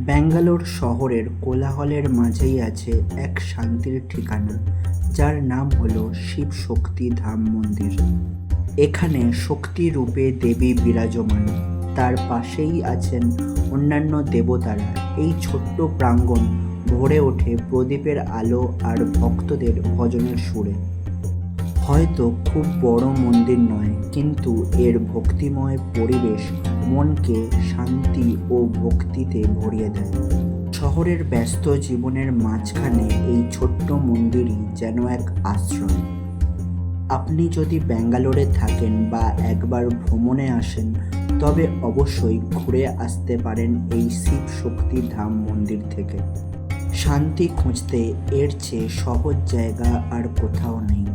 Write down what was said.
ব্যাঙ্গালোর শহরের কোলাহলের মাঝেই আছে এক শান্তির ঠিকানা, যার নাম হলো শিব শক্তি ধাম মন্দির। এখানে শক্তি রূপে দেবী বিরাজমান, তার পাশেই আছেন অন্যান্য দেবতারা। এই ছোট্ট প্রাঙ্গণ ভরে ওঠে প্রদীপের আলো আর ভক্তদের ভজনের সুরে। হয়তো খুব বড় মন্দির নয়, কিন্তু এর ভক্তিময় পরিবেশ মনকে শান্তি ও ভক্তিতে ভরিয়ে দেয়। শহরের ব্যস্ত জীবনের মাঝখানে এই ছোট্ট মন্দিরই যেন এক আশ্রয়। আপনি যদি ব্যাঙ্গালোরে থাকেন বা একবার ভ্রমণে আসেন, তবে অবশ্যই ঘুরে আসতে পারেন এই শিব শক্তি ধাম মন্দির থেকে। শান্তি খুঁজতে এর চেয়ে সহজ জায়গা আর কোথাও নেই।